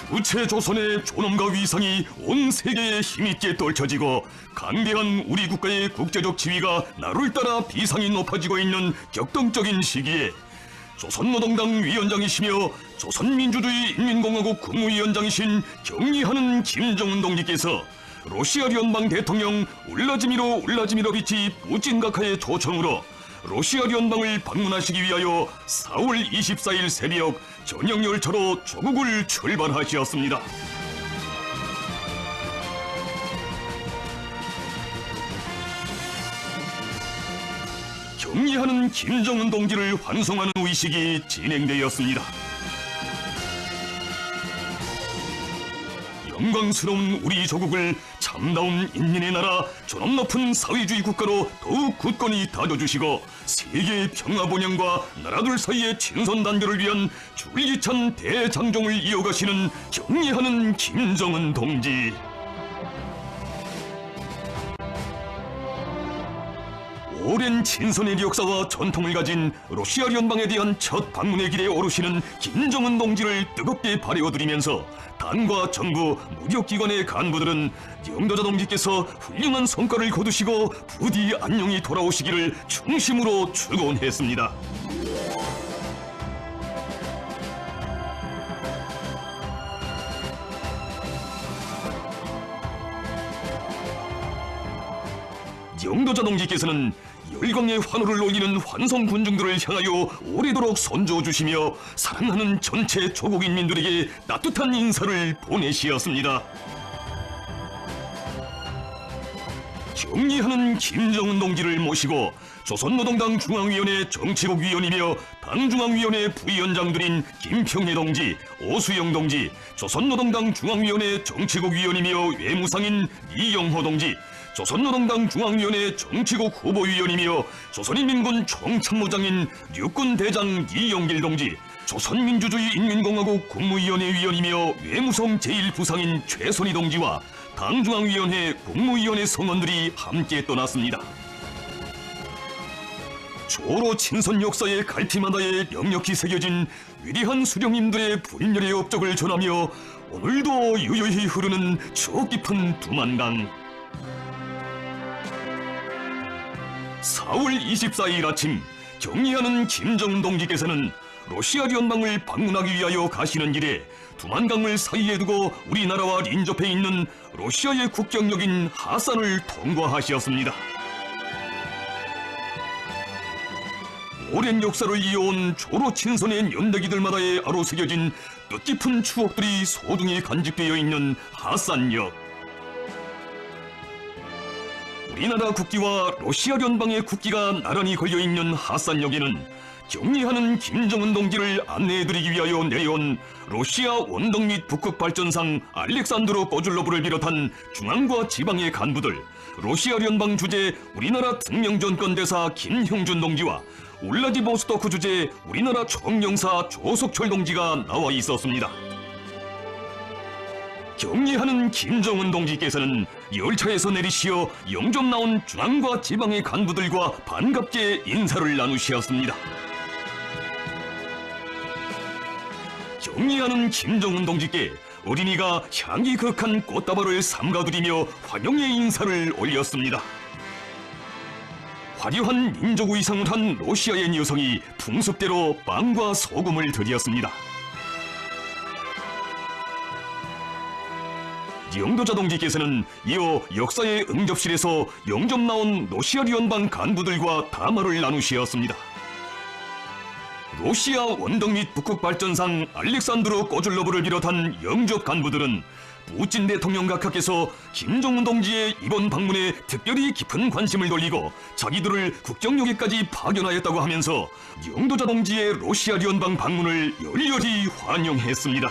부채 조선의 존엄과 위상이 온 세계에 힘있게 떨쳐지고 강대한 우리 국가의 국제적 지위가 나를 따라 비상이 높아지고 있는 격동적인 시기에 조선노동당 위원장이시며 조선민주주의 인민공화국 국무위원장이신 경리하는 김정은 동지께서 러시아 연방 대통령 울라지미로 울라지미로비치 푸틴 각하의 초청으로 러시아 연방을 방문하시기 위하여 4월 24일 새벽 전용 열차로 조국을 출발하셨습니다. 경리하는 김정은 동지를 환송하는 의식이 진행되었습니다. 영광스러운 우리 조국을 참다운 인민의 나라, 존엄 높은 사회주의 국가로 더욱 굳건히 다져주시고 세계 평화 번영과 나라들 사이의 친선 단결을 위한 줄기찬 대장정을 이어가시는 경리하는 김정은 동지. 오랜 친선의 역사와 전통을 가진 러시아 연방에 대한 첫 방문의 길에 오르시는 김정은 동지를 뜨겁게 바래어드리면서 당과 정부, 무력기관의 간부들은 영도자 동지께서 훌륭한 성과를 거두시고 부디 안녕히 돌아오시기를 충심으로 축원했습니다. 영도자 동지께서는 열광의 환호를 올리는 환성 군중들을 향하여 오래도록 선조주시며 사랑하는 전체 조국 인민들에게 따뜻한 인사를 보내시었습니다. 경리하는 김정은 동지를 모시고 조선노동당 중앙위원회 정치국 위원이며 당중앙위원회 부위원장들인 김평래 동지, 오수영 동지, 조선노동당 중앙위원회 정치국 위원이며 외무상인 이영호 동지, 조선노동당 중앙위원회 정치국 후보위원이며 조선인민군 총참모장인 육군대장 이영길 동지, 조선민주주의 인민공화국 국무위원회 위원이며 외무성 제1부상인 최선희 동지와 당중앙위원회 국무위원회 성원들이 함께 떠났습니다. 조로 친선 역사의 갈피마다에 역력히 새겨진 위대한 수령님들의 불멸의 업적을 전하며 오늘도 유유히 흐르는 추억 깊은 두만강. 4월 24일 아침 경리하는 김정은 동지께서는 러시아 연방을 방문하기 위하여 가시는 길에 두만강을 사이에 두고 우리나라와 인접해 있는 러시아의 국경역인 하산을 통과하셨습니다. 오랜 역사를 이어온 조로 친선의 연대기들마다에 아로새겨진 뜻깊은 추억들이 소중히 간직되어 있는 하산역. 우리나라 국기와 러시아 연방의 국기가 나란히 걸려있는 하산역에는 경리하는 김정은 동지를 안내해드리기 위하여 내려온 러시아 원덕 및 북극 발전상 알렉산드로 꼬줄로브를 비롯한 중앙과 지방의 간부들, 러시아 연방 주재 우리나라 특명전권대사 김형준 동지와 울라디보스토크 주재 우리나라 총영사 조석철 동지가 나와 있었습니다. 경리하는 김정은 동지께서는 열차에서 내리시어 영접 나온 중앙과 지방의 간부들과 반갑게 인사를 나누셨습니다. 경리하는 김정은 동지께 어린이가 향기 극한 꽃다발을 삼가드리며 환영의 인사를 올렸습니다. 화려한 민족 의상을 한 러시아의 여성이 풍습대로 빵과 소금을 드렸습니다. 영도자 동지께서는 이어 역사의 응접실에서 영접 나온 러시아 연방 간부들과 담화를 나누셨습니다. 러시아 원덕 및 북극 발전상 알렉산드로 꼬줄로브를 비롯한 영접 간부들은 푸틴 대통령 각하께서 김정은 동지의 이번 방문에 특별히 깊은 관심을 돌리고 자기들을 국정역에까지 파견하였다고 하면서 영도자 동지의 러시아 연방 방문을 열렬히 환영했습니다.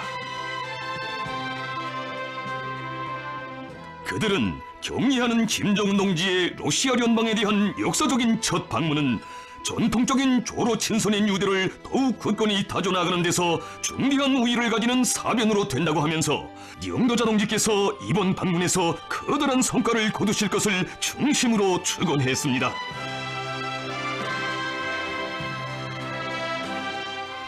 그들은 경리하는 김정은 동지의 러시아 연방에 대한 역사적인 첫 방문은 전통적인 조로 친선의 유대를 더욱 굳건히 다져나가는 데서 중대한 우위를 가지는 사변으로 된다고 하면서 영도자 동지께서 이번 방문에서 커다란 성과를 거두실 것을 중심으로 축원했습니다.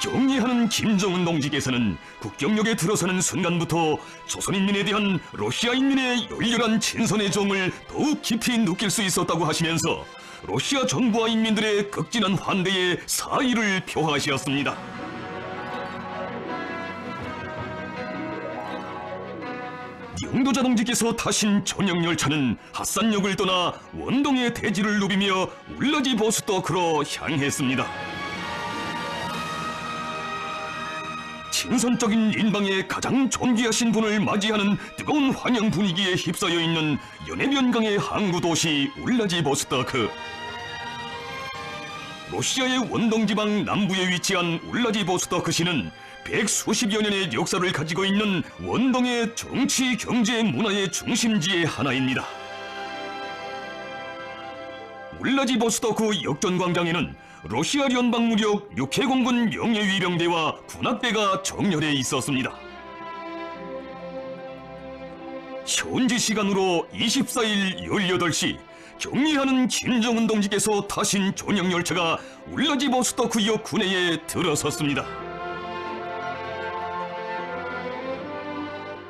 경의하는 김정은 동지께서는 국경역에 들어서는 순간부터 조선인민에 대한 러시아인민의 열렬한 친선의 정을 더욱 깊이 느낄 수 있었다고 하시면서 러시아 정부와 인민들의 극진한 환대에 사의를 표하셨습니다. 영도자 동지께서 타신 전역 열차는 핫산역을 떠나 원동의 대지를 누비며 울라디보스토크로 향했습니다. 친선적인 인방에 가장 존귀하신 분을 맞이하는 뜨거운 환영 분위기에 휩싸여 있는 연해변강의 항구 도시 울라디보스토크. 러시아의 원동지방 남부에 위치한 울라디보스토크시는 백수십여 년의 역사를 가지고 있는 원동의 정치, 경제, 문화의 중심지의 하나입니다. 울라디보스토크 역전광장에는 러시아 연방 무력 육해공군 영예위병대와 군악대가 정렬해 있었습니다. 현지 시간으로 24일 18시 경의하는 김정은 동지께서 타신 전역 열차가 울라디보스토크역 군내에 들어섰습니다.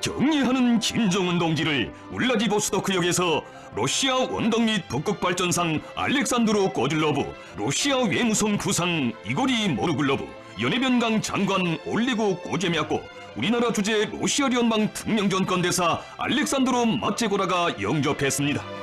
경의하는 김정은 동지를 울라디보스토크역에서 러시아 원동 및 북극 발전상 알렉산드로 꼬질로브, 러시아 외무성 부상 이고리 모르글로브, 연해변강 장관 올리고 꼬제미았고, 우리나라 주재 러시아 연방 특명전권 대사 알렉산드로 마체고라가 영접했습니다.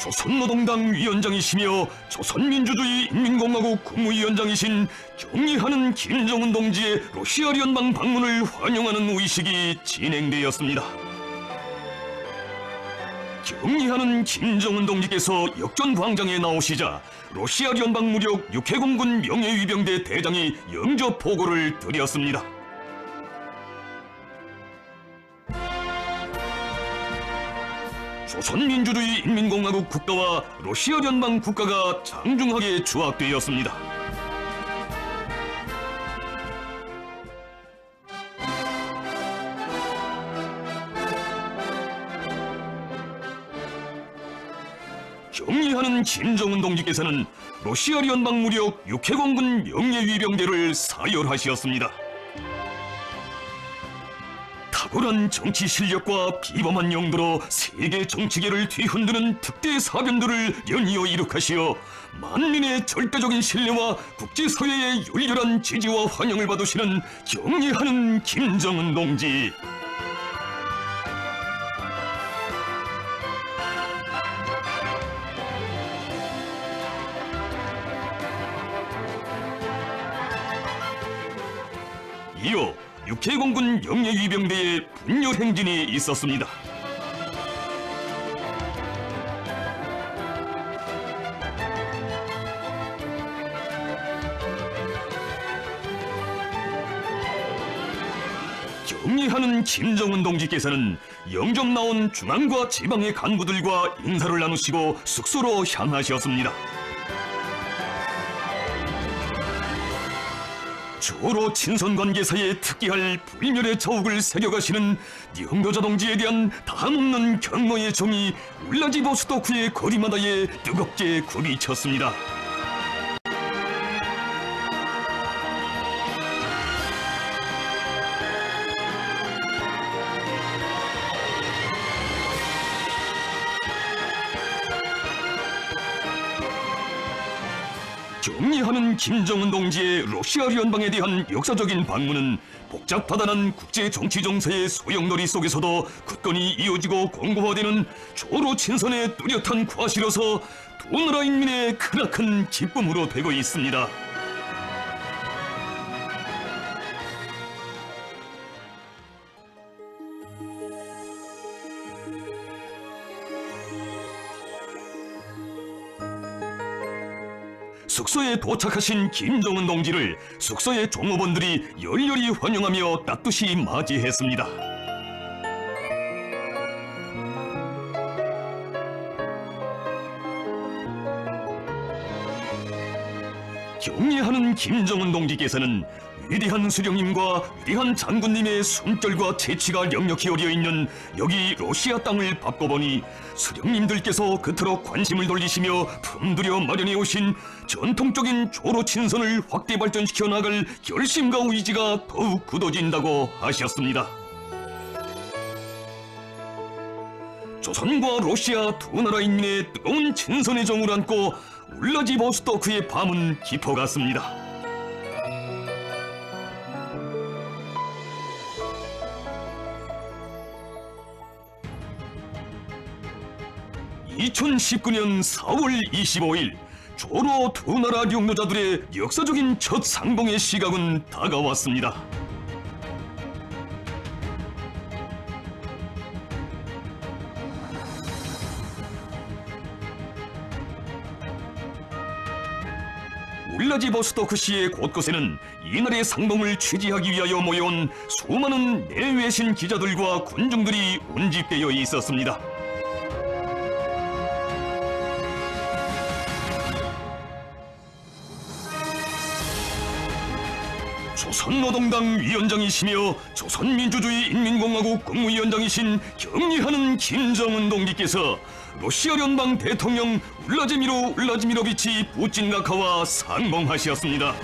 조선노동당 위원장이시며 조선민주주의 인민공화국 국무위원장이신 경의하는 김정은 동지의 러시아 연방 방문을 환영하는 의식이 진행되었습니다. 경의하는 김정은 동지께서 역전광장에 나오시자 러시아 연방 무력 육해공군 명예위병대 대장이 영접 보고를 드렸습니다. 조선민주주의 인민공화국 국가와 러시아 연방 국가가 장중하게 조합되었습니다. 경의하는 김정은 동지께서는 러시아 연방 무력 육해공군 명예위병대를 사열하셨습니다. 탁월한 정치 실력과 비범한 용도로 세계 정치계를 뒤흔드는 특대 사변들을 연이어 이룩하시어 만민의 절대적인 신뢰와 국제사회의 열렬한 지지와 환영을 받으시는 경의하는 김정은 동지. 이어 육해공군 영예위병대의 분열 행진이 있었습니다. 경의하는 김정은 동지께서는 영접 나온 중앙과 지방의 간부들과 인사를 나누시고 숙소로 향하셨습니다. 주로 친선관계사에 특기할 불멸의 자욱을 새겨가시는 영도자 동지에 대한 다함없는 경의의 정이 울라디보스토크의 거리마다에 뜨겁게 굽이쳤습니다. 경의하는 김정은 동지의 러시아 연방에 대한 역사적인 방문은 복잡하다는 국제 정치 정세의 소용돌이 속에서도 굳건히 이어지고 공고화되는 조로 친선의 뚜렷한 과시로서 두 나라 인민의 크나큰 기쁨으로 되고 있습니다. 숙소에 도착하신 김정은 동지를 숙소의 종업원들이 열렬히 환영하며 따뜻이 맞이했습니다. 경의하는 김정은 동지께서는 위대한 수령님과 위대한 장군님의 숨결과 재치가 력력히 어려있는 여기 러시아 땅을 바꿔보니 수령님들께서 그토록 관심을 돌리시며 품들여 마련해 오신 전통적인 조로 친선을 확대 발전시켜 나갈 결심과 의지가 더욱 굳어진다고 하셨습니다. 조선과 러시아 두 나라 인민의 뜨거운 친선의 정을 안고 울라지보스토크의 밤은 깊어갔습니다. 2019년 4월 25일 조로 두 나라 용도자들의 역사적인 첫 상봉의 시각은 다가왔습니다. 울라지보스토크시의 곳곳에는 이날의 상봉을 취재하기 위하여 모여온 수많은 내외신 기자들과 군중들이 운집되어 있었습니다. 조선노동당 위원장이시며 조선민주주의 인민공화국 국무위원장이신 경리하는 김정은 동지께서 러시아 연방 대통령 울라지미로 울라지미로비치 푸틴 각하와 상봉하셨습니다.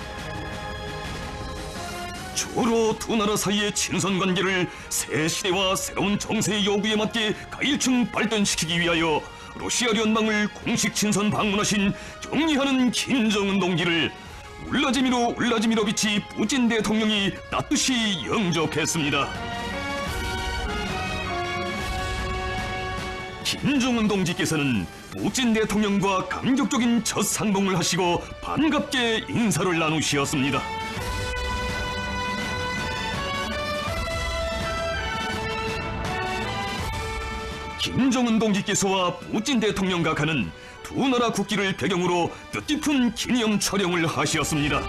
조로 두 나라 사이의 친선 관계를 새 시대와 새로운 정세의 요구에 맞게 가일층 발전시키기 위하여 러시아 연방을 공식 친선 방문하신 경리하는 김정은 동지를 울라지미로 울라지미로비치 푸틴 대통령이 따뜻이 영접했습니다. 김정은 동지께서는 푸틴 대통령과 감격적인 첫 상봉을 하시고 반갑게 인사를 나누셨습니다. 김정은 동지께서와 푸틴 대통령 각하는 두 나라 국기를 배경으로 뜻깊은 기념 촬영을 하셨습니다.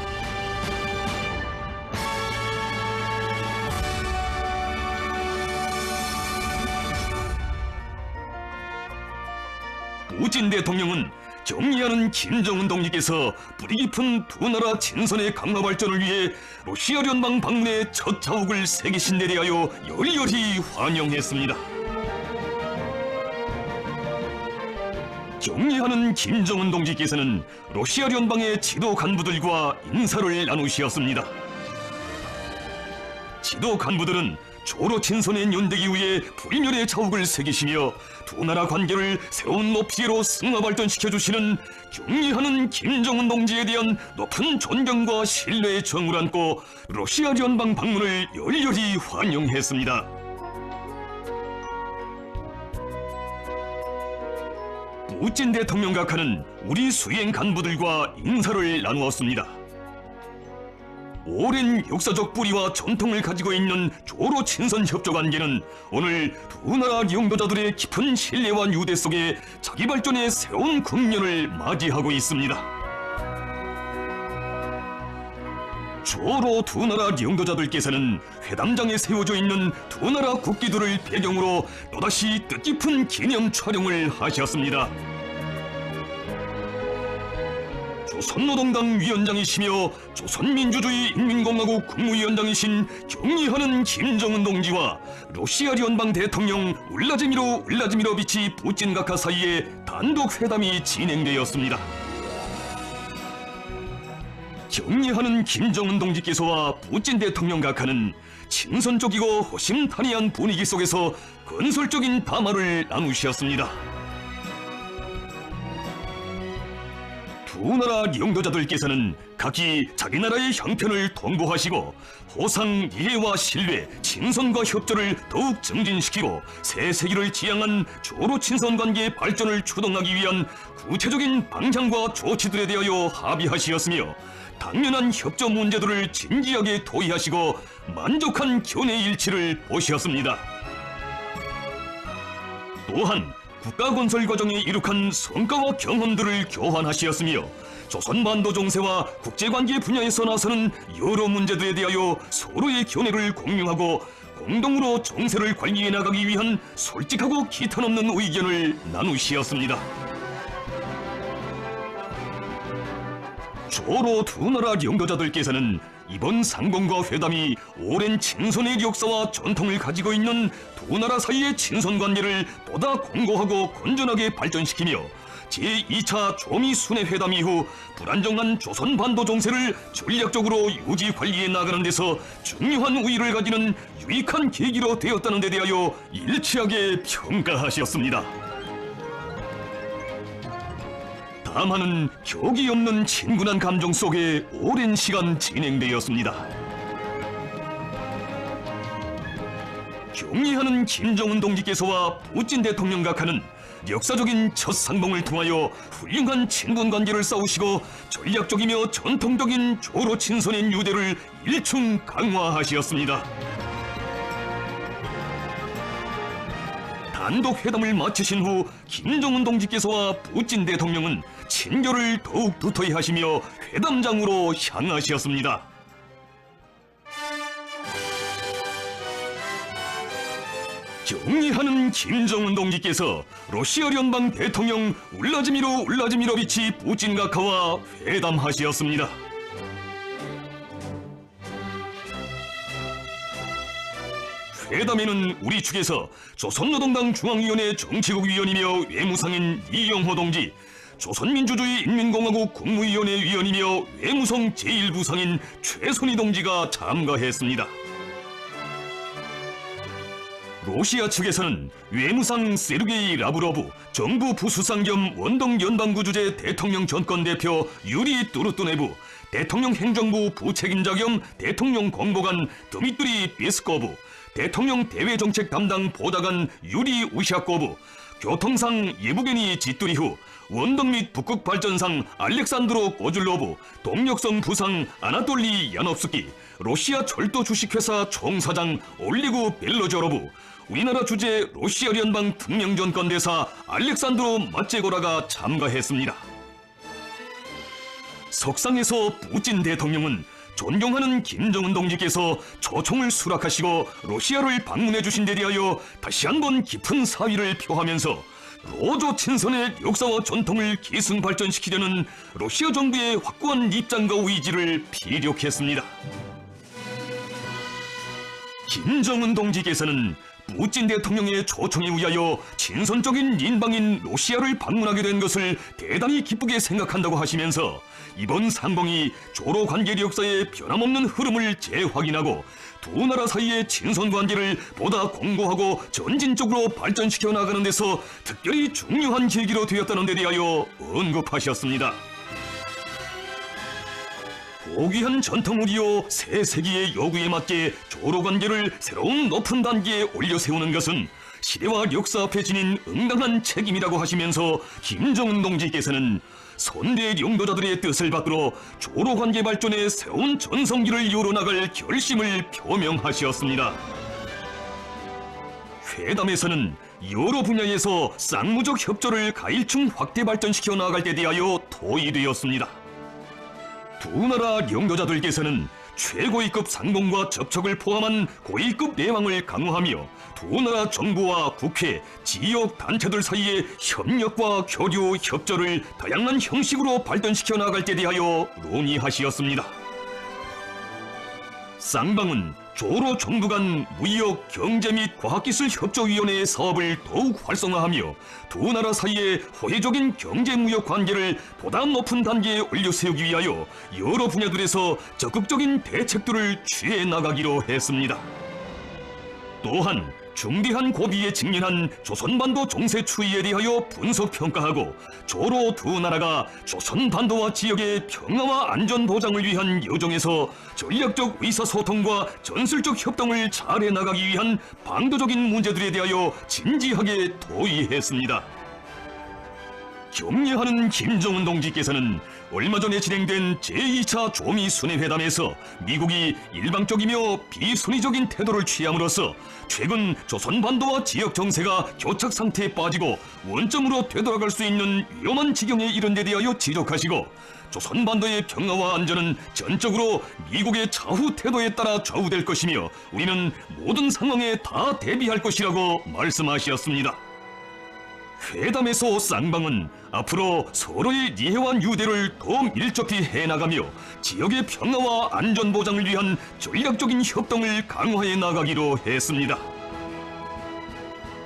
푸틴 대통령은 경리하는 김정은 동지께서 뿌리 깊은 두 나라 친선의 강화 발전을 위해 러시아 연방 방문에 첫 자욱을 새기신 데 대하여 열렬히 환영했습니다. 경리하는 김정은 동지께서는 러시아 연방의 지도 간부들과 인사를 나누셨습니다. 지도 간부들은 조로 친선의 연대기 후에 불멸의 자욱을 새기시며 두 나라 관계를 새로운 높이로 승화 발전시켜 주시는 경리하는 김정은 동지에 대한 높은 존경과 신뢰의 정을 안고 러시아 연방 방문을 열렬히 환영했습니다. 푸틴 대통령 각하는 우리 수행 간부들과 인사를 나누었습니다. 오랜 역사적 뿌리와 전통을 가지고 있는 조로 친선 협조 관계는 오늘 두 나라 용도자들의 깊은 신뢰와 유대 속에 자기 발전의 새로운 국면을 맞이하고 있습니다. 조로 두 나라 용도자들께서는 회담장에 세워져 있는 두 나라 국기들을 배경으로 또다시 뜻깊은 기념 촬영을 하셨습니다. 조선노동당 위원장이시며 조선민주주의 인민공화국 국무위원장이신 경리하는 김정은 동지와 러시아 연방 대통령 울라지미로 울라지미로비치 푸틴 각하 사이에 단독 회담이 진행되었습니다. 경리하는 김정은 동지께서와 푸틴 대통령 각하는 친선적이고 호심탄회한 분위기 속에서 건설적인 담화를 나누셨습니다. 두 나라 용도자들께서는 각기 자기 나라의 형편을 통보하시고 호상, 이해와 신뢰, 친선과 협조를 더욱 증진시키고 새 세기를 지향한 조로 친선 관계의 발전을 추동하기 위한 구체적인 방향과 조치들에 대하여 합의하시었으며 당면한 협조 문제들을 진지하게 토의하시고 만족한 견해 일치를 보셨습니다. 또한 국가 건설 과정에 이룩한 성과와 경험들을 교환하시었으며 조선반도 정세와 국제관계 분야에서 나서는 여러 문제들에 대하여 서로의 견해를 공유하고 공동으로 정세를 관리해 나가기 위한 솔직하고 기탄 없는 의견을 나누시었습니다. 조로 두 나라 용도자들께서는 이번 상봉과 회담이 오랜 친선의 역사와 전통을 가지고 있는 두 나라 사이의 친선 관계를 보다 공고하고 건전하게 발전시키며 제2차 조미 순회 회담 이후 불안정한 조선 반도 정세를 전략적으로 유지 관리해 나가는 데서 중요한 우위를 가지는 유익한 계기로 되었다는 데 대하여 일치하게 평가하셨습니다. 다만은 격이 없는 친근한 감정 속에 오랜 시간 진행되었습니다. 경의하는 김정은 동지께서와 푸틴 대통령 각하는 역사적인 첫 상봉을 통하여 훌륭한 친분 관계를 쌓으시고 전략적이며 전통적인 조로 친선의 유대를 일충 강화하시었습니다. 단독 회담을 마치신 후 김정은 동지께서와 푸틴 대통령은 친교를 더욱 두터이 하시며 회담장으로 향하셨습니다. 경의하는 김정은 동지께서 러시아 연방 대통령 울라지미르 울라지미러비치 푸틴 각하와 회담하셨습니다. 회담에는 우리 측에서 조선노동당 중앙위원회 정치국 위원이며 외무상인 이영호 동지, 조선민주주의 인민공화국 국무위원회 위원이며 외무성 제1부상인 최순희 동지가 참가했습니다. 러시아 측에서는 외무상 세르게이 라브로브, 정부 부수상 겸 원동 연방구 주재 대통령 전권 대표 유리 뚜루뚜네브, 대통령 행정부 부책임자 겸 대통령 공보관 드미트리 베스코브, 대통령 대외정책 담당 보좌관 유리 우샤코브, 교통상 예부게니 지뚜리후, 원동 및 북극발전상 알렉산드로 고줄로브, 동력성 부상 아나톨리 야nov스키, 러시아 철도 주식회사 총사장 올리구 벨로조로브, 우리나라 주재 러시아 연방 특명전권 대사 알렉산드로 마제고라가 참가했습니다. 석상에서 푸틴 대통령은 존경하는 김정은 동지께서 초청을 수락하시고 러시아를 방문해 주신 데 대하여 다시 한번 깊은 사의를 표하면서 로조 친선의 역사와 전통을 계승 발전시키려는 러시아 정부의 확고한 입장과 의지를 피력했습니다. 김정은 동지께서는 푸틴 대통령의 초청에 의하여 친선적인 인방인 러시아를 방문하게 된 것을 대단히 기쁘게 생각한다고 하시면서 이번 상봉이 조로 관계 역사의 변함없는 흐름을 재확인하고 두 나라 사이의 친선 관계를 보다 공고하고 전진적으로 발전시켜 나가는 데서 특별히 중요한 계기로 되었다는 데 대하여 언급하셨습니다. 고귀한 전통을 이어 새 세기의 요구에 맞게 조로 관계를 새로운 높은 단계에 올려 세우는 것은 시대와 역사 앞에 지닌 응당한 책임이라고 하시면서 김정은 동지께서는 선대領導자들의 뜻을 받들어 조로 관계 발전에 새로운 전성기를 이어나갈 결심을 표명하셨습니다. 회담에서는 여러 분야에서 쌍무적 협조를 가일층 확대 발전시켜 나갈 데 대하여 토의되었습니다. 두 나라領導자들께서는 최고위급 상봉과 접촉을 포함한 고위급 내왕을 강화하며 두 나라 정부와 국회, 지역 단체들 사이의 협력과 교류, 협조를 다양한 형식으로 발전시켜 나갈 데 대하여 논의하시었습니다. 쌍방은 조로 정부 간 무역, 경제 및 과학기술협조위원회의 사업을 더욱 활성화하며 두 나라 사이의 호혜적인 경제무역 관계를 보다 높은 단계에 올려 세우기 위하여 여러 분야들에서 적극적인 대책들을 취해 나가기로 했습니다. 또한 중대한 고비에 직면한 조선반도 정세 추이에 대하여 분석평가하고 조로 두 나라가 조선반도와 지역의 평화와 안전 보장을 위한 여정에서 전략적 의사소통과 전술적 협동을 잘해 나가기 위한 방도적인 문제들에 대하여 진지하게 토의했습니다. 격려하는 김정은 동지께서는 얼마 전에 진행된 제2차 조미 순회 회담에서 미국이 일방적이며 비순위적인 태도를 취함으로써 최근 조선반도와 지역 정세가 교착 상태에 빠지고 원점으로 되돌아갈 수 있는 위험한 지경에 이른 데 대하여 지적하시고 조선반도의 평화와 안전은 전적으로 미국의 차후 태도에 따라 좌우될 것이며 우리는 모든 상황에 다 대비할 것이라고 말씀하셨습니다. 회담에서 쌍방은 앞으로 서로의 이해와 유대를 더 밀접히 해나가며 지역의 평화와 안전 보장을 위한 전략적인 협동을 강화해 나가기로 했습니다.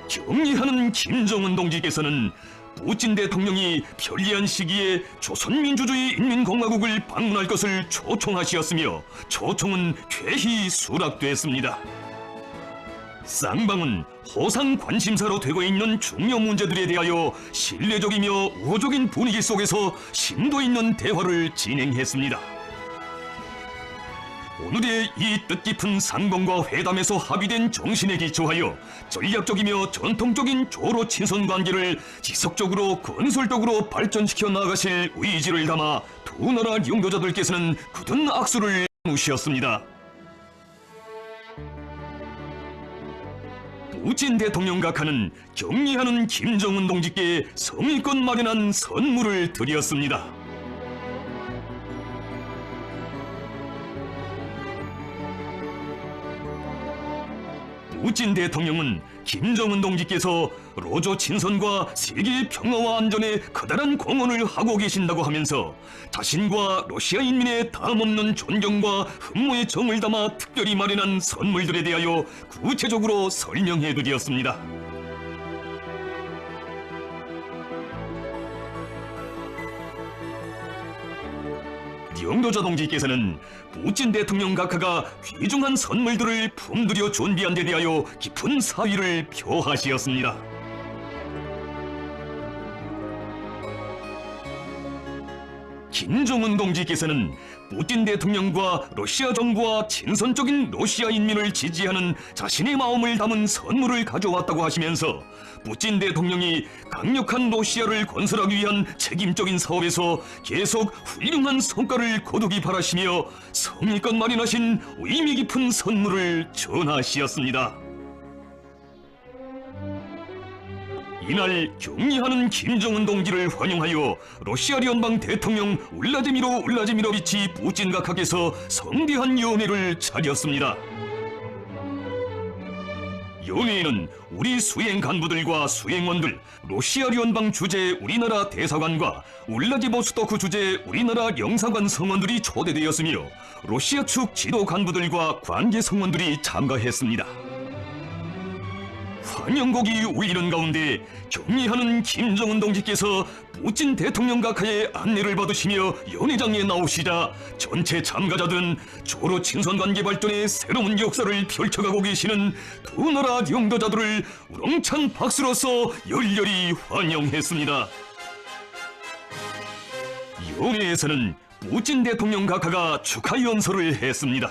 격리하는 김정은 동지께서는 푸틴 대통령이 편리한 시기에 조선민주주의인민공화국을 방문할 것을 초청하시었으며 초청은 퇴히 수락됐습니다. 쌍방은 호상 관심사로 되고 있는 중요 문제들에 대하여 신뢰적이며 우호적인 분위기 속에서 심도 있는 대화를 진행했습니다. 오늘의 이 뜻깊은 상봉과 회담에서 합의된 정신에 기초하여 전략적이며 전통적인 조로 친선 관계를 지속적으로 건설적으로 발전시켜 나가실 의지를 담아 두 나라 영도자들께서는 굳은 악수를 나누셨습니다. 푸틴 대통령 각하는 격리하는 김정은 동지께 성의껏 마련한 선물을 드렸습니다. 푸틴 대통령은 김정은 동지께서 로조 친선과 세계의 평화와 안전에 커다란 공헌을 하고 계신다고 하면서 자신과 러시아 인민의 다함없는 존경과 흠모의 정을 담아 특별히 마련한 선물들에 대하여 구체적으로 설명해 드렸습니다. 영도자 동지께서는 푸틴 대통령 각하가 귀중한 선물들을 품들여 준비한 데 대하여 깊은 사의를 표하시었습니다. 김정은 동지께서는 푸틴 대통령과 러시아 정부와 친선적인 러시아 인민을 지지하는 자신의 마음을 담은 선물을 가져왔다고 하시면서 푸틴 대통령이 강력한 러시아를 건설하기 위한 책임적인 사업에서 계속 훌륭한 성과를 거두기 바라시며 성의껏 마련하신 의미 깊은 선물을 전하시었습니다. 이날 격리하는 김정은 동지를 환영하여 러시아 연방 대통령 울라디미로 울라디미로비치 푸틴 각하께서 성대한 연회를 차렸습니다. 연회에는 우리 수행 간부들과 수행원들, 러시아 연방 주재 우리나라 대사관과 울라디보스토크 주재 우리나라 영사관 성원들이 초대되었으며 러시아 측 지도 간부들과 관계 성원들이 참가했습니다. 환영곡이 울리는 가운데 격리하는 김정은 동지께서 푸틴 대통령 각하의 안내를 받으시며 연회장에 나오시자 전체 참가자들은 조로 친선관계 발전의 새로운 역사를 펼쳐가고 계시는 두 나라 영도자들을 우렁찬 박수로서 열렬히 환영했습니다. 연회에서는 푸틴 대통령 각하가 축하 연설을 했습니다.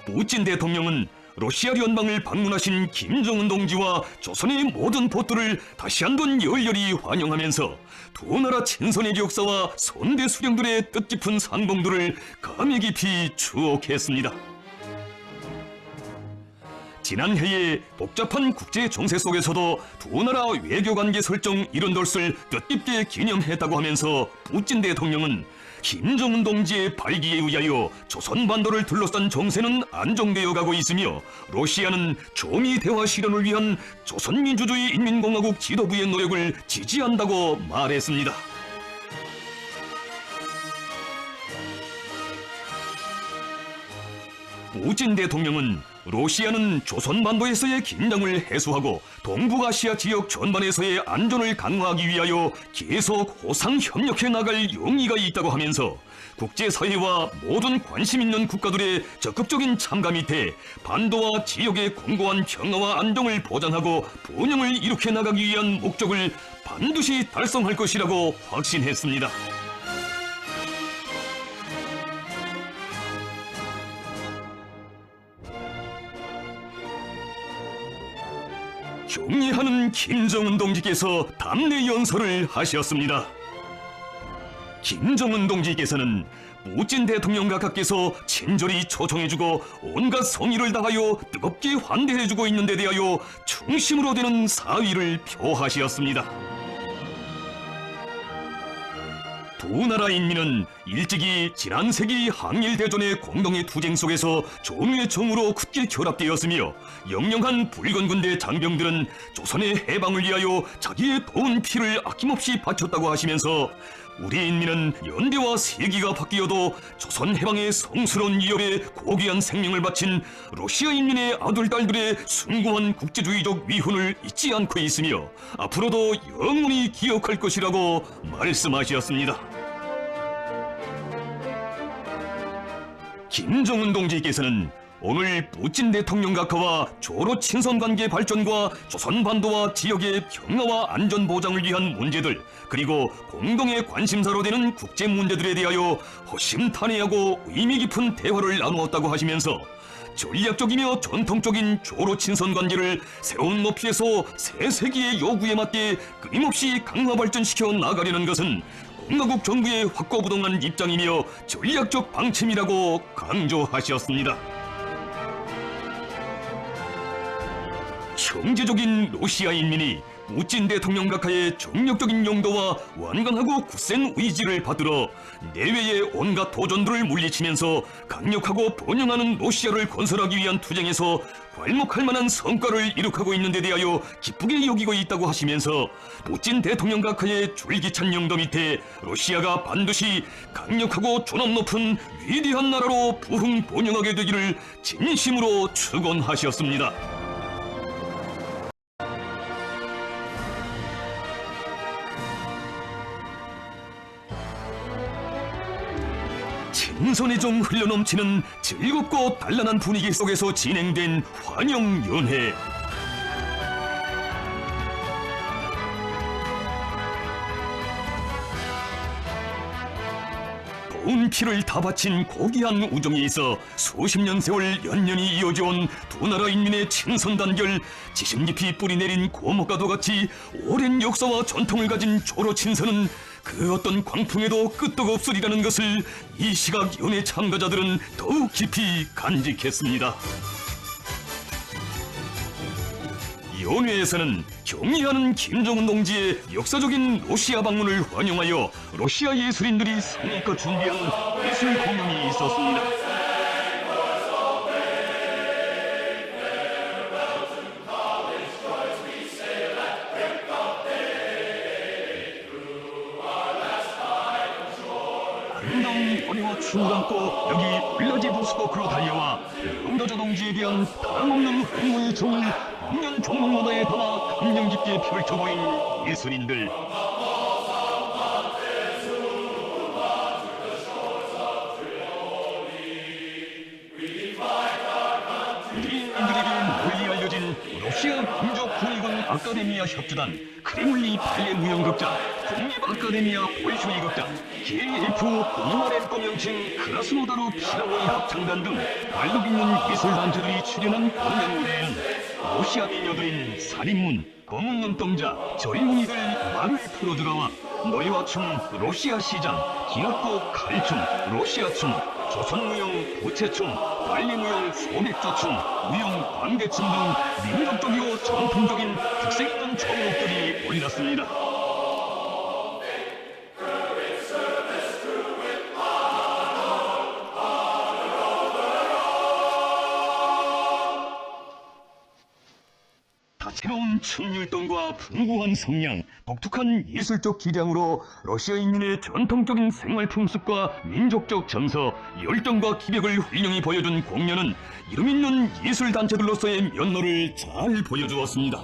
푸틴 대통령은 러시아 연방을 방문하신 김정은 동지와 조선의 모든 보트를 다시 한번 열렬히 환영하면서 두 나라 친선의 역사와 선대 수령들의 뜻깊은 상봉들을 감회 깊이 추억했습니다. 지난해에 복잡한 국제 정세 속에서도 두 나라 외교관계 설정 이른돌을 뜻깊게 기념했다고 하면서 푸틴 대통령은 김정은 동지의 발기에 의하여 조선반도를 둘러싼 정세는 안정되어 가고 있으며 러시아는 조미 대화 실현을 위한 조선민주주의인민공화국 지도부의 노력을 지지한다고 말했습니다. 푸틴 대통령은 러시아는 조선반도에서의 긴장을 해소하고 동북아시아 지역 전반에서의 안전을 강화하기 위하여 계속 호상 협력해 나갈 용의가 있다고 하면서 국제사회와 모든 관심 있는 국가들의 적극적인 참가 밑에 반도와 지역의 공고한 평화와 안정을 보장하고 번영을 일으켜 나가기 위한 목적을 반드시 달성할 것이라고 확신했습니다. 격리하는 김정은 동지께서 답례 연설을 하셨습니다. 김정은 동지께서는 푸틴 대통령 각하께서 친절히 초청해주고 온갖 성의를 다하여 뜨겁게 환대해주고 있는 데 대하여 충심으로 되는 사의를 표하시었습니다. 두 나라 인민은 일찍이 지난 세기 항일대전의 공동의 투쟁 속에서 종의 정으로 굳게 결합되었으며 영영한 붉은 군대 장병들은 조선의 해방을 위하여 자기의 더운 피를 아낌없이 바쳤다고 하시면서 우리 인민은 연대와 세기가 바뀌어도 조선 해방의 성스러운 위협에 고귀한 생명을 바친 러시아 인민의 아들 딸들의 숭고한 국제주의적 위훈을 잊지 않고 있으며 앞으로도 영원히 기억할 것이라고 말씀하셨습니다. 김정은 동지께서는 오늘 푸틴 대통령 각하와 조로 친선 관계 발전과 조선반도와 지역의 평화와 안전 보장을 위한 문제들, 그리고 공동의 관심사로 되는 국제 문제들에 대하여 허심탄회하고 의미 깊은 대화를 나누었다고 하시면서 전략적이며 전통적인 조로 친선 관계를 새로운 높이에서 새 세기의 요구에 맞게 끊임없이 강화 발전시켜 나가려는 것은 공화국 정부의 확고부동한 입장이며 전략적 방침이라고 강조하셨습니다. 경제적인 러시아 인민이 푸틴 대통령 각하의 정력적인 용도와 완강하고 굳센 의지를 받들어 내외의 온갖 도전들을 물리치면서 강력하고 번영하는 러시아를 건설하기 위한 투쟁에서 괄목할 만한 성과를 이룩하고 있는 데 대하여 기쁘게 여기고 있다고 하시면서 푸틴 대통령 각하의 줄기찬 영도 밑에 러시아가 반드시 강력하고 존엄 높은 위대한 나라로 부흥 번영하게 되기를 진심으로 축원하셨습니다. 친선이 좀 흘러넘치는 즐겁고 단란한 분위기 속에서 진행된 환영연회. 온 피를 다 바친 고귀한 우정이 있어 수십 년 세월 연년이 이어져온 두 나라 인민의 친선 단결, 지심 깊이 뿌리내린 고목과도 같이 오랜 역사와 전통을 가진 조로 친선은 그 어떤 광풍에도 끄떡 없으리라는 것을 이 시각 연회 참가자들은 더욱 깊이 간직했습니다. 연회에서는 경의하는 김정은 동지의 역사적인 러시아 방문을 환영하여 러시아 예술인들이 성의껏 준비한 예술 공연이 있었습니다. 아름다운 거리와 춤을 안고 여기 블라디보스토크로 달려와 응도자 동지에 대한 다름없는 흥무의 정을 공연 종목문화에 담아 감명 깊게 펼쳐보인 예술인들. 우리인들에게 널리 알려진 러시아 민족군의군 아카데미아 협주단, 크레물리 발레 무용극장, 국립아카데미아 볼쇼이 극장, KF 오마렌코 명칭 크라스노다르 피라노이 합창단 등 관록 있는 예술단체들이 출연한 공연 무대에는 러시아 미녀들인 살인문, 검은 눈동자, 저리무늬들 말을 풀어주라와 노래와 춤, 러시아 시장, 기악곡, 칼춤, 러시아 춤, 조선무용, 부채춤, 발리무용, 소백조춤, 무용, 광대춤 등 민족적이고 전통적인 특색 있는 종목들이 올랐습니다. 다채로운 춤율동과 풍부한 성량, 독특한 예술적 기량으로 러시아 인민의 전통적인 생활 풍습과 민족적 정서, 열정과 기백을 훌륭히 보여준 공연은 이름 있는 예술단체들로서의 면모를 잘 보여주었습니다.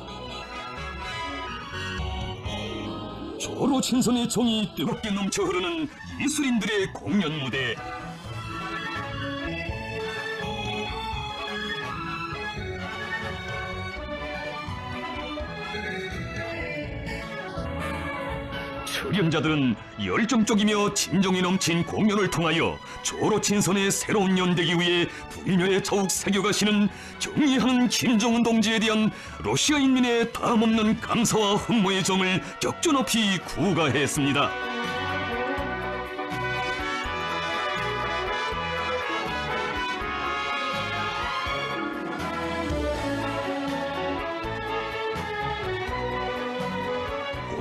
조로 친선의 정이 뜨겁게 넘쳐 흐르는 예술인들의 공연 무대. 출연자들은 열정적이며 진정이 넘친 공연을 통하여 조로 친선의 새로운 연대기 위해 불멸에 더욱 새겨가시는 경의하는 김정은 동지에 대한 러시아 인민의 다함없는 감사와 흠모의 정을 격조 높이 구가했습니다.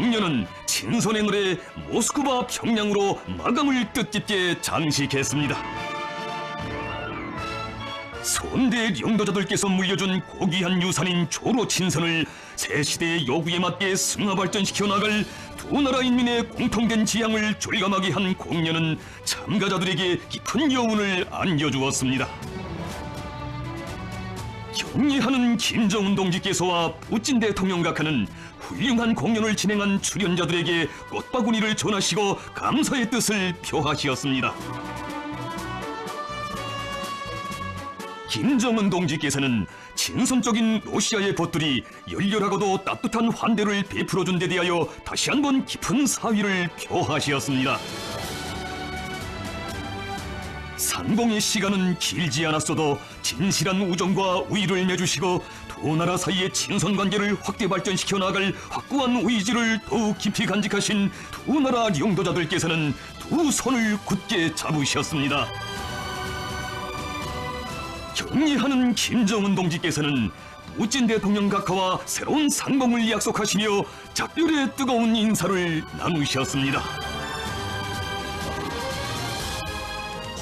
경련은 친선의 노래 모스크바 평양으로 마감을 뜻깊게 장식했습니다. 선대 영도자들께서 물려준 고귀한 유산인 조로 친선을 새 시대의 요구에 맞게 승화 발전시켜 나갈 두 나라 인민의 공통된 지향을 절감하게 한 공연은 참가자들에게 깊은 여운을 안겨주었습니다. 경의하는 김정은 동지께서와 푸틴 대통령 각하는 훌륭한 공연을 진행한 출연자들에게 꽃바구니를 전하시고 감사의 뜻을 표하시었습니다. 김정은 동지께서는 친선적인 러시아의 벗들이 열렬하고도 따뜻한 환대를 베풀어준 데 대하여 다시 한번 깊은 사의를 표하시었습니다. 상봉의 시간은 길지 않았어도 진실한 우정과 우위를 내주시고 두 나라 사이의 친선 관계를 확대 발전시켜 나갈 확고한 의지를 더욱 깊이 간직하신 두 나라 영도자들께서는 두 손을 굳게 잡으셨습니다. 경의하는 김정은 동지께서는 푸틴 대통령 각하와 새로운 상봉을 약속하시며 작별의 뜨거운 인사를 나누셨습니다.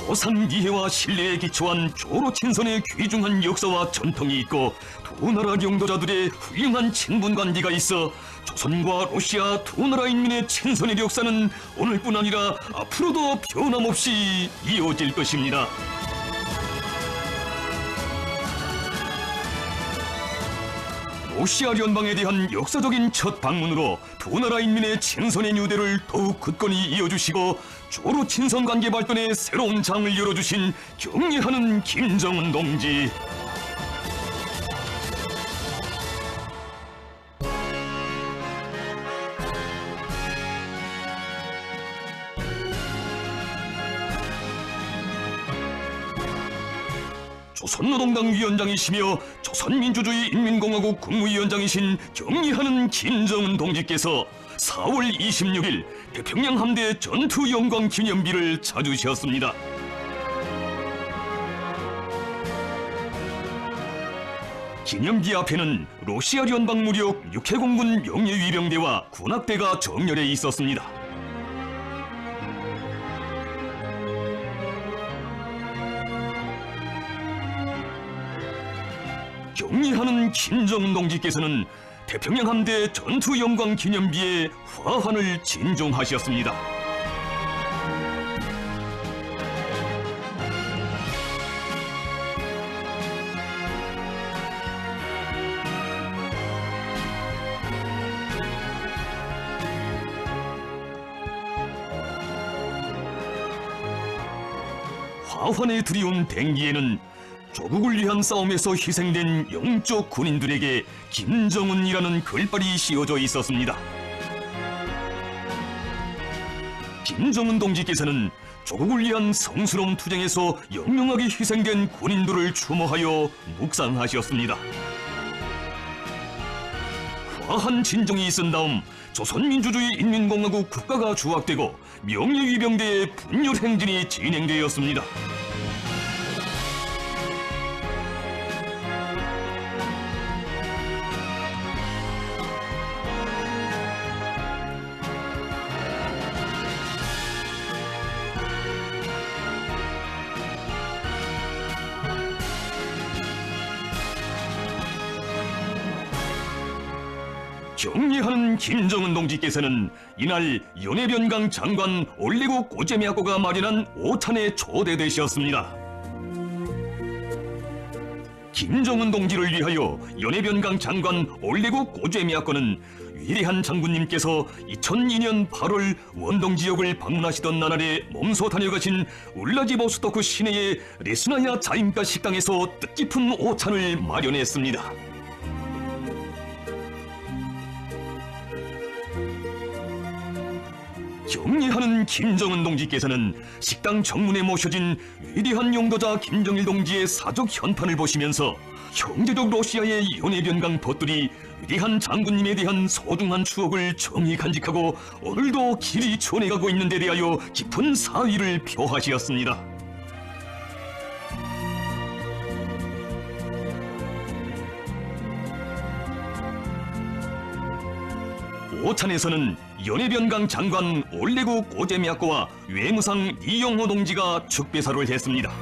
고상 이해와 신뢰에 기초한 조로 친선의 귀중한 역사와 전통이 있고 두 나라 영도자들의 훌륭한 친분 관계가 있어 조선과 러시아 두 나라 인민의 친선의 역사는 오늘뿐 아니라 앞으로도 변함없이 이어질 것입니다. 러시아 연방에 대한 역사적인 첫 방문으로 두 나라 인민의 친선의 유대를 더욱 굳건히 이어주시고 조로 친선 관계 발전의 새로운 장을 열어주신 경의하는 김정은 동지. 조선노동당 위원장이시며 조선민주주의 인민공화국 국무위원장이신 경의하는 김정은 동지께서 4월 26일 태평양 함대 전투 영광 기념비를 찾으셨습니다. 기념비 앞에는 러시아 연방 무력 육해공군 명예위병대와 군악대가 정렬해 있었습니다. 경의하는 김정은 동지께서는 태평양 함대 전투 영광 기념비에 화환을 진종하셨습니다. 화환에 들이온 댕기에는 조국을 위한 싸움에서 희생된 영적 군인들에게 김정은이라는 글발이 씌워져 있었습니다. 김정은 동지께서는 조국을 위한 성스러운 투쟁에서 영롱하게 희생된 군인들을 추모하여 묵상하셨습니다. 화한 진정이 있은 다음 조선민주주의 인민공화국 국가가 주악되고 명예위병대의 분열 행진이 진행되었습니다. 경의하는 김정은 동지께서는 이날 연해변강 장관 올레구 고제미아코가 마련한 오찬에 초대되셨습니다. 김정은 동지를 위하여 연해변강 장관 올레구 고제미아코는 위대한 장군님께서 2002년 8월 원동 지역을 방문하시던 나날에 몸소 다녀가신 울라지보스토크 시내의 레스나야 자임가 식당에서 뜻깊은 오찬을 마련했습니다. 경의하는 김정은 동지께서는 식당 정문에 모셔진 위대한 용도자 김정일 동지의 사적 현판을 보시면서 형제적 러시아의 연해변강 벗들이 위대한 장군님에 대한 소중한 추억을 정히 간직하고 오늘도 길이 전해가고 있는 데 대하여 깊은 사의를 표하시었습니다. 오찬에서는 연해변강 장관 올레구 고제미야코와 외무상 이영호 동지가 축배사를 했습니다.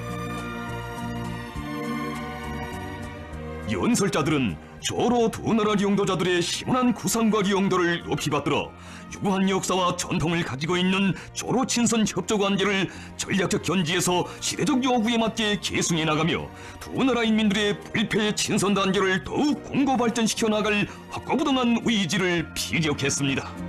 연설자들은 조로 두 나라 영도자들의 시원한 구상과 영도를 높이 받들어 유구한 역사와 전통을 가지고 있는 조로 친선 협조 관계를 전략적 견지에서 시대적 요구에 맞게 계승해 나가며 두 나라 인민들의 불패 친선 단계를 더욱 공고 발전시켜 나갈 확고부동한 의지를 피력했습니다.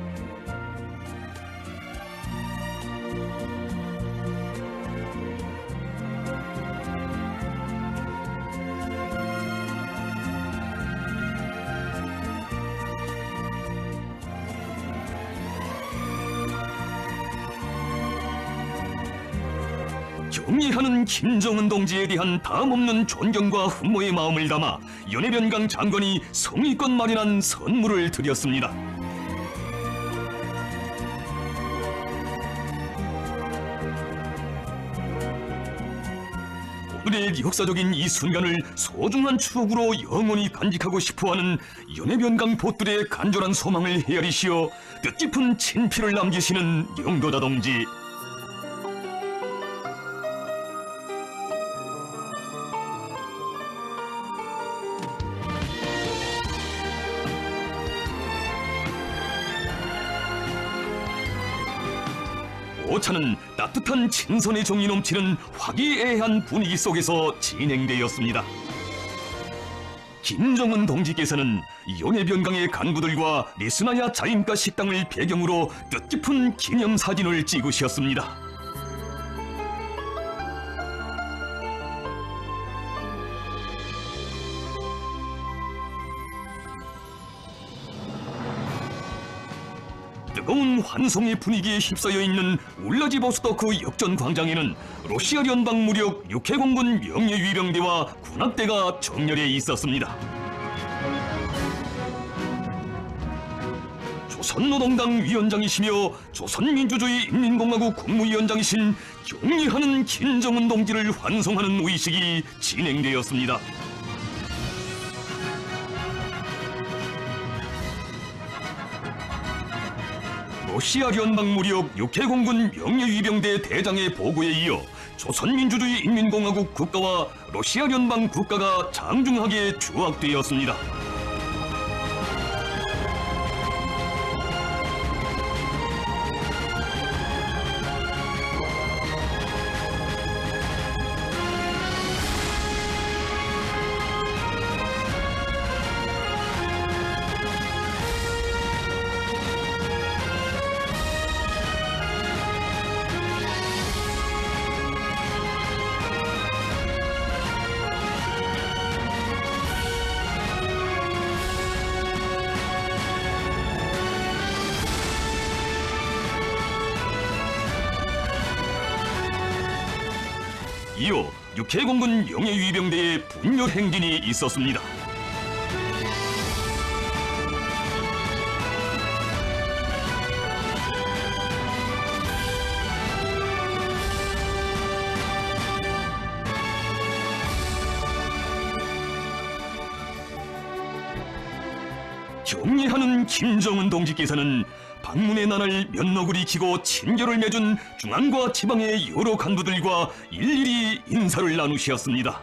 경의하는 김정은 동지에 대한 다함없는 존경과 흠모의 마음을 담아 연해변강 장관이 성의껏 마련한 선물을 드렸습니다. 오늘의 역사적인 이 순간을 소중한 추억으로 영원히 간직하고 싶어하는 연해변강 보들의 간절한 소망을 헤아리시어 뜻깊은 친필을 남기시는 영도자 동지. 오차는 따뜻한 친선의 정이 넘치는 화기애애한 분위기 속에서 진행되었습니다. 김정은 동지께서는 연해변강의 간부들과 리스나야 자임가 식당을 배경으로 뜻깊은 기념사진을 찍으셨습니다. 뜨거운 환송의 분위기에 휩싸여 있는 울라디보스토크 역전 광장에는 러시아 연방 무력 육해공군 명예위병대와 군함대가 정렬해 있었습니다. 조선노동당 위원장이시며 조선민주주의 인민공화국 국무위원장이신 경의하는 김정은 동지를 환송하는 의식이 진행되었습니다. 러시아 연방 무력 육해공군 명예위병대 대장의 보고에 이어 조선민주주의 인민공화국 국가와 러시아 연방 국가가 장중하게 조약되었습니다. 이어 육해공군 명예위병대의 분열 행진이 있었습니다. 경의하는 김정은 동지께서는 방문의 날을 면목을 익히고 친교를 맺은 중앙과 지방의 여러 간부들과 일일이 인사를 나누셨습니다.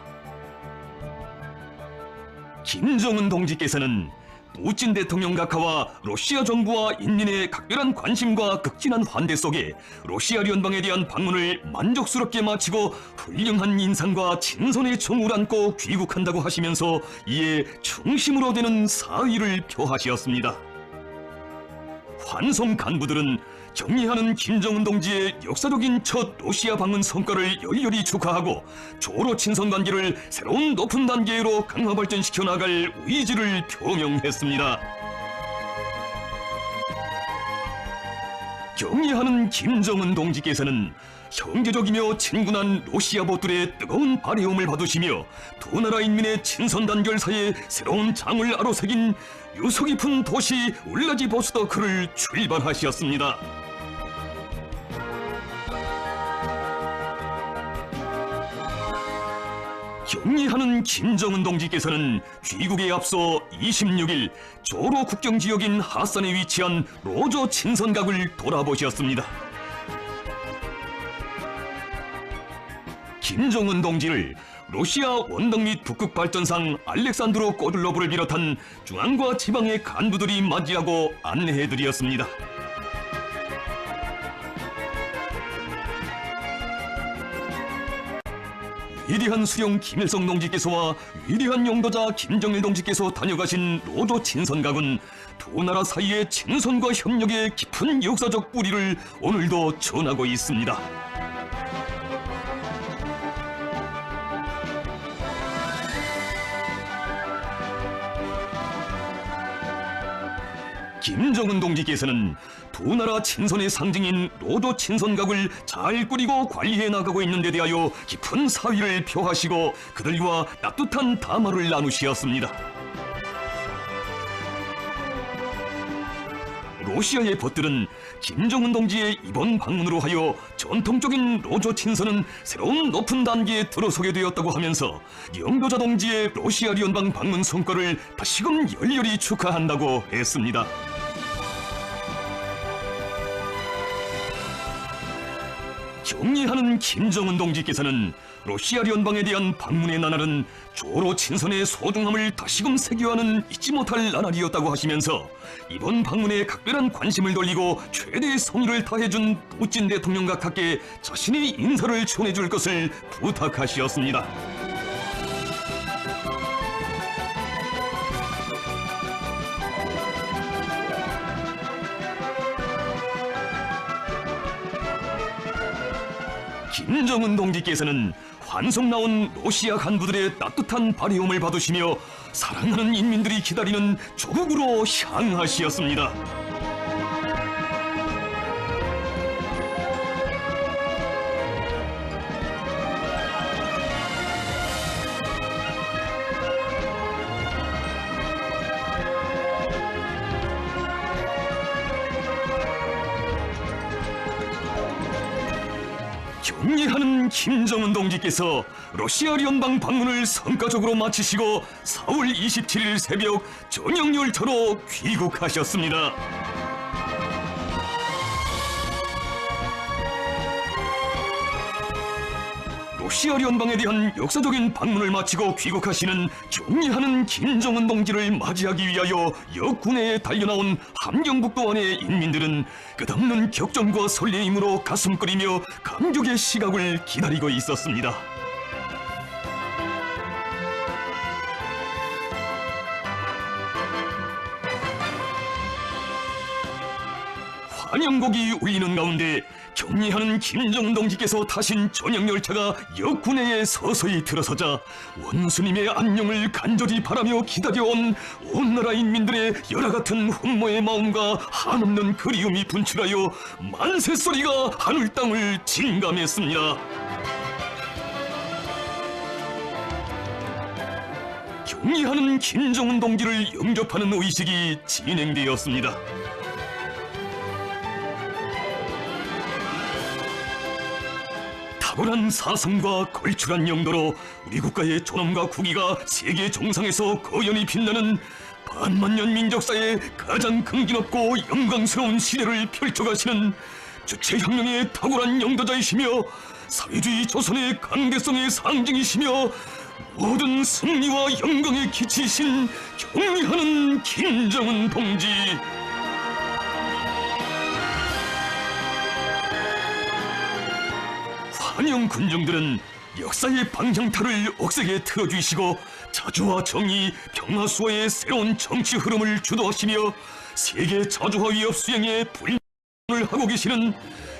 김정은 동지께서는 푸틴 대통령 각하와 러시아 정부와 인민의 각별한 관심과 극진한 환대 속에 러시아 연방에 대한 방문을 만족스럽게 마치고 훌륭한 인상과 친선의 정을 안고 귀국한다고 하시면서 이에 충심으로 되는 사의를 표하시었습니다. 환송 간부들은 경의하는 김정은 동지의 역사적인 첫 러시아 방문 성과를 열렬히 축하하고 조로 친선 관계를 새로운 높은 단계로 강화 발전시켜 나갈 의지를 표명했습니다. 경의하는 김정은 동지께서는 형제적이며 친근한 러시아 보들의 뜨거운 발해움을 받으시며 두 나라 인민의 친선 단결사에 새로운 장을 아로새긴 유서 깊은 도시 울라디보스토크를 출발하셨습니다. 경의하는 김정은 동지께서는 귀국에 앞서 26일 조로 국경 지역인 하산에 위치한 로조 친선각을 돌아보셨습니다. 김정은 동지를 러시아 원덕 및 북극 발전상 알렉산드로 꼬들로브를 비롯한 중앙과 지방의 간부들이 맞이하고 안내해드렸습니다. 위대한 수령 김일성 동지께서와 위대한 용도자 김정일 동지께서 다녀가신 로조 친선각은 두 나라 사이의 친선과 협력의 깊은 역사적 뿌리를 오늘도 전하고 있습니다. 김정은 동지께서는 두 나라 친선의 상징인 로조 친선각을 잘 꾸리고 관리해 나가고 있는 데 대하여 깊은 사의를 표하시고 그들과 따뜻한 담화를 나누시었습니다. 러시아의 벗들은 김정은 동지의 이번 방문으로 하여 전통적인 로조 친선은 새로운 높은 단계에 들어서게 되었다고 하면서 영도자 동지의 러시아 연방 방문 성과를 다시금 열렬히 축하한다고 했습니다. 경의하는 김정은 동지께서는 러시아 연방에 대한 방문의 나날은 조로 친선의 소중함을 다시금 새겨하는 잊지 못할 나날이었다고 하시면서 이번 방문에 각별한 관심을 돌리고 최대의 성의를 다해준 푸틴 대통령과 함께 자신의 인사를 전해줄 것을 부탁하시었습니다. 김정은 동지께서는 환송 나온 러시아 간부들의 따뜻한 발해움을 받으시며 사랑하는 인민들이 기다리는 조국으로 향하시었습니다. 경의하는 김정은 동지께서 러시아 연방 방문을 성과적으로 마치시고 4월 27일 새벽 저녁 열차로 귀국하셨습니다. 러시아 연방에 대한 역사적인 방문을 마치고 귀국하시는 경의하는 김정은 동지를 맞이하기 위하여 역군에 달려나온 함경북도 안의 인민들은 끝없는 격정과 설레임으로 가슴 끓이며 감격의 시각을 기다리고 있었습니다. 환영곡이 울리는 가운데 경의하는 김정은 동지께서 타신 전역 열차가 역군내에 서서히 들어서자 원수님의 안녕을 간절히 바라며 기다려온 온 나라 인민들의 열화같은 훈모의 마음과 한없는 그리움이 분출하여 만세 소리가 하늘 땅을 진감했습니다. 경의하는 김정은 동지를 영접하는 의식이 진행되었습니다. 탁월한 사성과 걸출한 영도로 우리 국가의 존엄과 국위가 세계 정상에서 거연히 빛나는 반만년 민족사의 가장 긍지높고 영광스러운 시대를 펼쳐가시는 주체혁명의 탁월한 영도자이시며 사회주의 조선의 강대성의 상징이시며 모든 승리와 영광의 기치이신 경의하는 김정은 동지. 환영 군중들은 역사의 방향타를 억세게 틀어주시고 자주와 정의, 평화 수호의 새로운 정치 흐름을 주도하시며 세계 자주화 위협 수행에 불만을 하고 계시는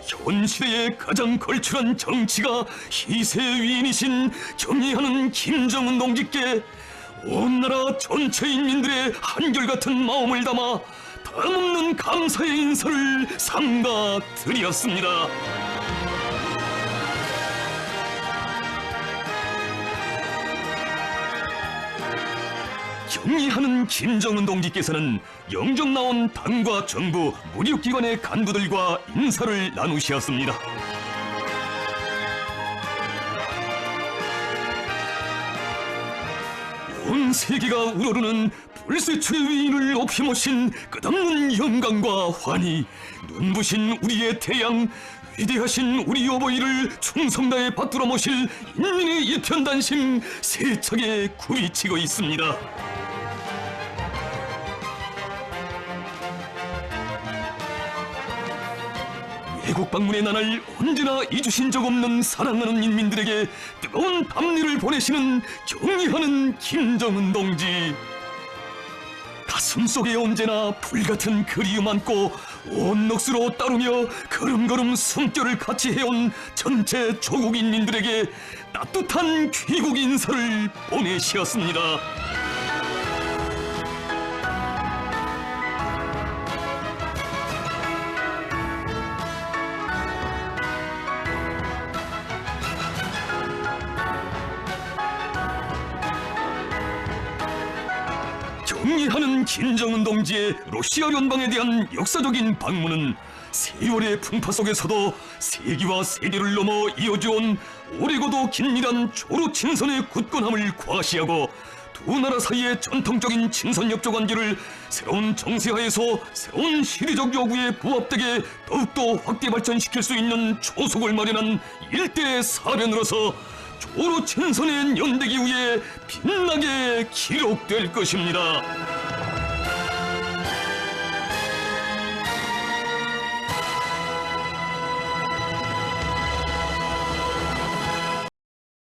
현 시대의 가장 걸출한 정치가 희세 위인이신 경의하는 김정은 동지께 온 나라 전체 인민들의 한결같은 마음을 담아 담없는 감사의 인사를 삼가 드렸습니다. 경의하는 김정은 동지께서는 영접 나온 당과 정부, 무력기관의 간부들과 인사를 나누셨습니다. 온 세계가 우러르는 불세출의 위인을 높이 모신 끝없는 영광과 환희, 눈부신 우리의 태양, 위대하신 우리 어버이를 충성다에 받들어 모실 인민의 일편단심 세차게 굽이치고 있습니다. 외국 방문의 나날 언제나 잊으신 적 없는 사랑하는 인민들에게 뜨거운 밤일을 보내시는 경의하는 김정은 동지. 가슴속에 언제나 불같은 그리움 안고 온 넋으로 따르며 걸음걸음 숨결을 같이 해온 전체 조국 인민들에게 따뜻한 귀국 인사를 보내시었습니다. 경의하는 김정은 동지의 러시아 연방에 대한 역사적인 방문은 세월의 풍파 속에서도 세기와 세기를 넘어 이어져온 오래고도 긴밀한 조로 친선의 굳건함을 과시하고 두 나라 사이의 전통적인 친선협조 관계를 새로운 정세하에서 새로운 시대적 요구에 부합되게 더욱더 확대 발전시킬 수 있는 초석을 마련한 일대 사변으로서 조로 친선의 연대 기후에 빛나게 기록될 것입니다.